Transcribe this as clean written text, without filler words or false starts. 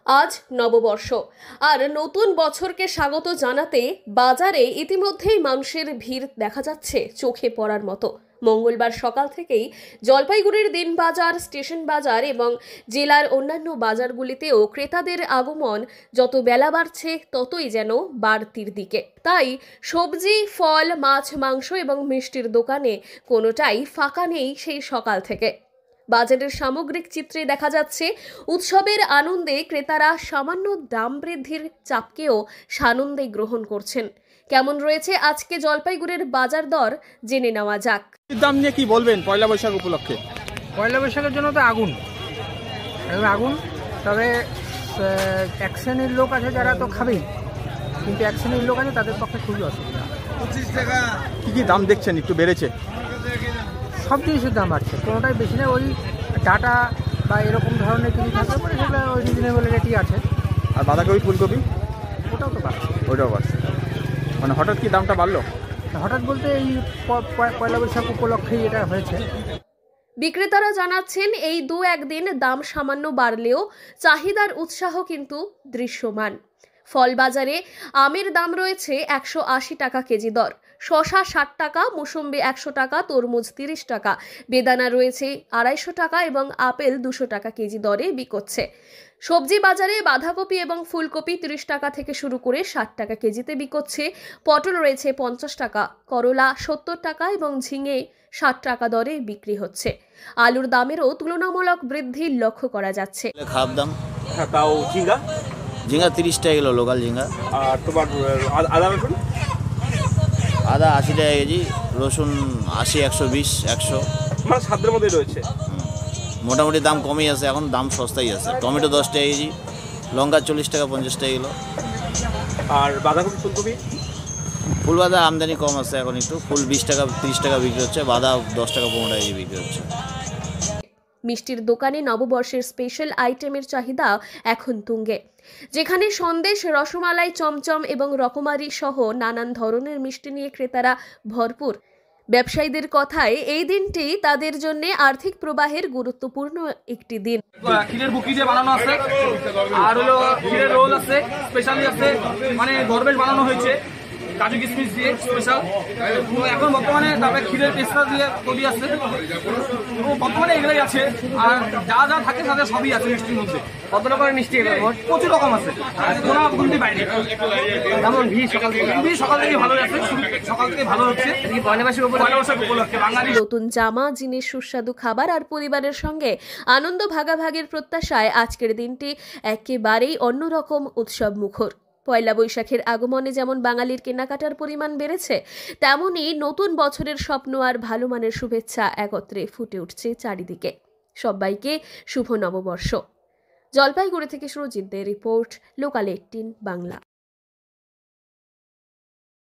আজ নববর্ষ আর নতুন বছরকে স্বাগত জানাতে বাজারে ইতিমধ্যেই মানুষের ভিড় দেখা যাচ্ছে চোখে পড়ার মতো। মঙ্গলবার সকাল থেকেই জলপাইগুড়ির দিনবাজার, স্টেশন বাজার এবং জেলার অন্যান্য বাজারগুলিতেও ক্রেতাদের আগমন যত বেলা বাড়ছে ততই যেন বাড়তির দিকে। তাই সবজি, ফল, মাছ, মাংস এবং মিষ্টির দোকানে কোনোটাই ফাঁকা নেই সেই সকাল থেকে। বাজারের সামগ্রিক চিত্রে দেখা যাচ্ছে উৎসবের আনন্দে ক্রেতারা সামান্য দাম বৃদ্ধির চাপকেও সানন্দে গ্রহণ করছেন। কেমন রয়েছে আজকে জলপাইগুড়ির বাজার দর জেনে নেওয়া যাক। দাম নিয়ে কি বলবেন পয়লা বৈশাখ উপলক্ষে? পয়লা বৈশাখের জন্য তো আগুন, তবে এক শ্রেণীর লোক আছে যারা তো খাবেই, কিন্তু এক শ্রেণীর লোক আছে তাদের পক্ষে খুবই অসুবিধা। 25 টাকা কি দাম দেখছেন একটু বেড়েছে? সব জিনিসের দাম বাড়ছে, কোনোটাই বেশি না। ওই ডাটা বা এরকম ধরনের কিছু থাকলে পরে সেগুলো ওই রিজনেবল রেটই আছে। আর বাঁধাকপি, ফুলকপি ওটাও তো বাড়ছে। ওইটাও বাড়ছে, মানে হঠাৎ কি দামটা বাড়লো? হঠাৎ বলতে এই পয়লা বৈশাখ উপলক্ষেই এটা হয়েছে। বিক্রেতারা জানাচ্ছেন এই দু একদিন দাম সামান্য বাড়লেও চাহিদার উৎসাহ কিন্তু দৃশ্যমান। ফল বাজারে আমের দাম রয়েছে 180 টাকা কেজি দর, শসা 60 টাকা, মুসম্বি 100 টাকা, তরমুজ 30 টাকা, বেদানা রয়েছে 250 টাকা এবং আপেল 200 টাকা কেজি দরে বিকোচ্ছে। সবজি বাজারে বাঁধাকপি এবং ফুলকপি 30 টাকা থেকে শুরু করে 60 টাকা কেজিতে বিকোচ্ছে। পটল রয়েছে 50 টাকা, করলা 70 টাকা এবং ঝিঙে 60 টাকা দরে বিক্রি হচ্ছে। আলুর দামেরও তুলনামূলক বৃদ্ধি লক্ষ্য করা যাচ্ছে। খারাপ দাম। তাও ঝিঙ্গা 30 টাকা কিলো লোকাল ঝিঙ্গা। আর তোমার আদা রসুন? আদা 80 টাকা কেজি, রসুন 80, 120, 100, মানে সাধ্যের মধ্যেই রয়েছে। মোটামুটি দাম কমই আছে, এখন দাম সস্তাই আছে। টমেটো 10 টাকা কেজি, লঙ্কা 40 টাকা, 50 টাকা কিলো। আর বাঁধাকপি, ফুলকপি? ফুল বাঁধা আমদানি কম আছে এখন একটু, ফুল 20 টাকা 30 টাকা বিক্রি হচ্ছে, বাঁধা 10 টাকা 15 টাকা কেজি বিক্রি হচ্ছে। মিষ্টির দোকানে নববর্ষের স্পেশাল আইটেমের চাহিদা এখন তুঙ্গে, যেখানে সন্দেশ, রসমালাই, চমচম এবং রকমারি সহ নানান ধরনের মিষ্টি নিয়ে ক্রেতারা ভরপুর। ব্যবসায়ীদের কথায় এই দিনটি তাদের জন্য আর্থিক প্রবাহের গুরুত্বপূর্ণ একটি দিন। ক্ষীরের বুকি দিয়ে বানানো আছে, আর হলো ক্ষীরের রোল আছে, স্পেশালি আছে, মানে গরবেশ বানানো হয়েছে কাজু কিশমিশ দিয়ে স্পেশাল। এখন বর্তমানে তারপরে ক্ষীরের পেস্তা দিয়ে তৈরি আছে, বর্তমানে এগুলোই আছে। আর যা যা থাকে তাদের সবই আছে মিষ্টির মধ্যে। কত রকমের মিষ্টি? প্রচুর রকম আছে, কোনো গুনতি বাইরে। যেমন সকাল থেকে ভালো আছে, সকাল থেকে ভালো হচ্ছে। পয়লা বৈশাখ উপলক্ষে বাঙালি নতুন জামা, জিনিস, সুস্বাদু খাবার আর পরিবারের সঙ্গে আনন্দ ভাগাভাগির প্রত্যাশায় আজকের দিনটি একেবারেই অন্যরকম উৎসব মুখর। পয়লা বৈশাখের আগমনে যেমন বাঙালির কেনাকাটার পরিমাণ বেড়েছে, তেমনই নতুন বছরের স্বপ্ন আর ভালো মানের শুভেচ্ছা একত্রে ফুটে উঠছে চারিদিকে। সবাইকে শুভ নববর্ষ। জলপাইগুড়ি থেকে সুরজিৎদের রিপোর্ট, লোকাল 18 বাংলা।